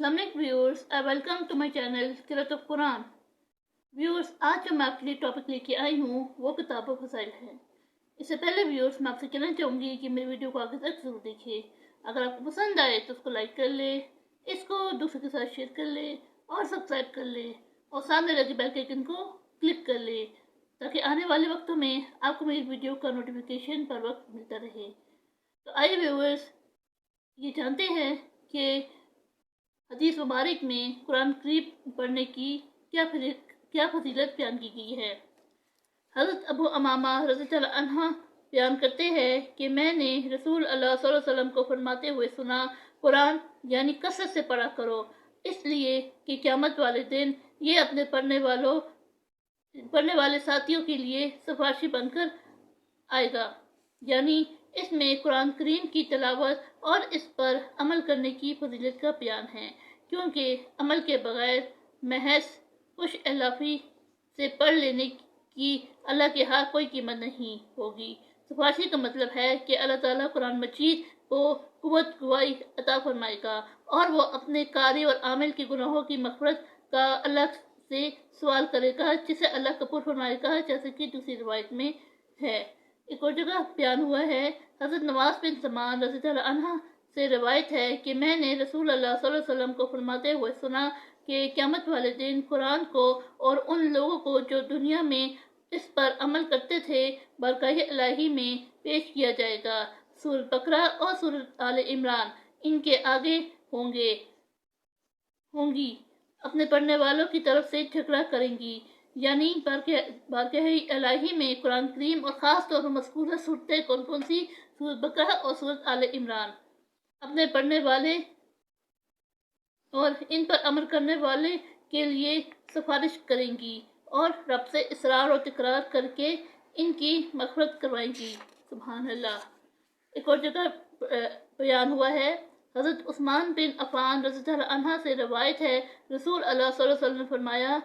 Assalamualaikum viewers, I welcome to my channel Kirat of Quran. Viewers, आज जो मैं आपके लिए टॉपिक लेके आई हूँ वो किताब फज़ाइल है। इससे पहले व्यूअर्स मैं आपसे कहना चाहूँगी कि मेरी वीडियो को आगे तक जरूर देखिए। अगर आपको पसंद आए तो उसको लाइक कर ले, इसको दूसरे के साथ शेयर कर ले और सब्सक्राइब कर ले और सामने लगे बेल के आइकन को क्लिक कर ले ताकि आने वाले वक्तों में आपको मेरी वीडियो का नोटिफिकेशन पर वक्त मिलता रहे। तो आइए व्यूअर्स, ये जानते हैं कि हदीस मुबारक में कुरान करीम पढ़ने की क्या फजीलत बयान की गई है। हज़रत अबू अमामा रज़ियल्लाहु अन्हु बयान करते हैं कि मैंने रसूल अल्लाह सल्लल्लाहु अलैहि वसल्लम को फरमाते हुए सुना, कुरान यानी कसरत से पढ़ा करो, इसलिए कि क़यामत वाले दिन ये अपने पढ़ने वाले साथियों के लिए सिफारिशी बनकर आएगा। यानी इसमें कुरान करीम की तिलावत और इस पर अमल करने की फजीलत का बयान है, क्योंकि अमल के बगैर महज खुश एलाफी से पढ़ लेने की अल्लाह के यहाँ कोई कीमत नहीं होगी। सिफारिशी का मतलब है कि अल्लाह ताला कुरान मजीद को कुव्वत गवाही अता फरमाएगा और वो अपने कारी और आमिल के गुनाहों की मग़फ़िरत का अल्लाह से सवाल करेगा, जिसे अल्लाह कबूल फरमाएगा, जैसे कि दूसरी रिवायत में है। एक और जगह बयान हुआ है, हज़रत नवाज बिन समान रज़ियल्लाहु अन्हु से रिवायत है कि मैंने रसूल अल्लाह सल्लल्लाहु अलैहि वसल्लम को फरमाते हुए सुना कि क़यामत वाले दिन कुरान को और उन लोगों को जो दुनिया में इस पर अमल करते थे बारगाह इलाही में पेश किया जाएगा। सूरह बकरा और सूरह आले इमरान इनके आगे होंगी अपने पढ़ने वालों की तरफ से झगड़ा करेंगी। यानी बारगाह इलाही में कुरान करीम और ख़ास तौर पर मज़कूरा सूरतें कौन कौन सी? सूरह बकरा और सूरह आले इमरान अपने पढ़ने वाले और इन पर अमल करने वाले के लिए सिफारिश करेंगी और रब से इसरार और तकरार करके इनकी मग़फ़िरत करवाएंगी। सुभान अल्लाह। एक और जगह बयान हुआ है, हज़रत उस्मान बिन अफ़ान रज़ियल्लाहु अन्हु से रवायत है, रसूल अल्लाह सल्लल्लाहु अलैहि वसल्लम ने फरमाया,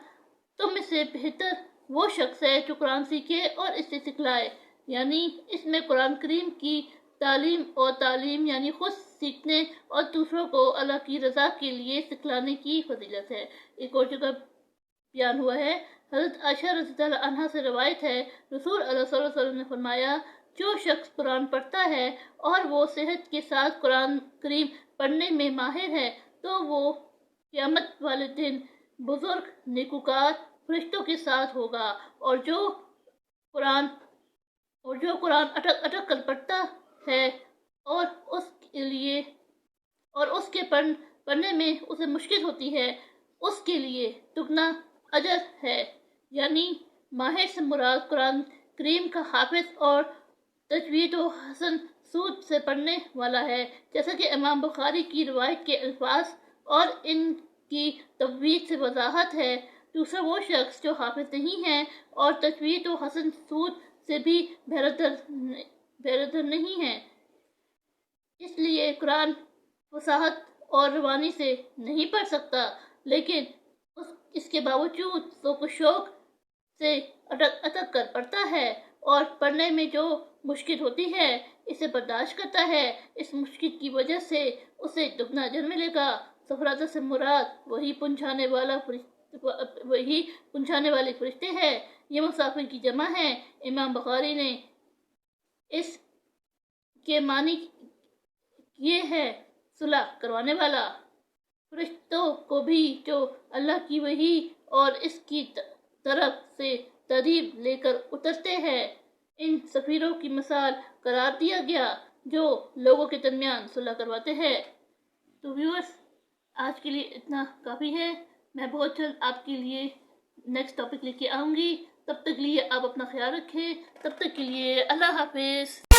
तुम में से बेहतर वो शख्स है जो कुरान सीखे और इसे सिखलाए। यानी इसमें कुरान करीम की तालीम यानी खुद सीखने और दूसरों को अल्लाह की रज़ा के लिए सिखलाने की फजीलत है। एक और जगह बयान हुआ है, हज़रत आयशा रज़ियल्लाहु अन्हा से रवायत है, रसूल अल्लाह सल्लल्लाहु अलैहि वसल्लम ने फरमाया, जो शख्स कुरान पढ़ता है और वो सेहत के साथ कुरान करीम पढ़ने में माहिर है तो वो क़यामत वाले दिन बुजुर्ग नेकूकार फरिश्तों के साथ होगा। और जो कुरान अटक कर पढ़ता है और उसके पढ़ने में उसे मुश्किल होती है, उसके लिए दुगना अजर है। यानी माहिर से मुराद कुरान करीम का हाफिज और तजवीद व हसन सूद से पढ़ने वाला है, जैसा कि इमाम बुखारी की रिवायत के अल्फाज और इनकी तजवीद से वजाहत है। दूसरा वो शख्स जो हाफिज नहीं है और तजवीद व हसन सूद से भी बेहतर नहीं है, इसलिए कुरान फसाहत और रवानी से नहीं पढ़ सकता, लेकिन इसके बावजूद वो शौक से अटक कर पढ़ता है और पढ़ने में जो मुश्किल होती है इसे बर्दाश्त करता है। इस मुश्किल की वजह से उसे दुगना अजर मिलेगा। सफरादा से मुराद वही पुंछाने वाले फरिश्ते हैं। ये मुसाफिर की जमा है। इमाम बुखारी ने इस के मानी ये है सुलह करवाने वाला। फरिश्तों को भी जो अल्लाह की वही और इसकी तरफ से तदीब लेकर उतरते हैं, इन सफीरों की मिसाल करार दिया गया जो लोगों के दरमियान सुलह करवाते हैं। तो व्यूअर्स, आज के लिए इतना काफ़ी है। मैं बहुत जल्द आपके लिए नेक्स्ट टॉपिक लेके आऊँगी। तब तक के लिए आप अपना ख्याल रखें। तब तक के लिए अल्लाह हाफिज़।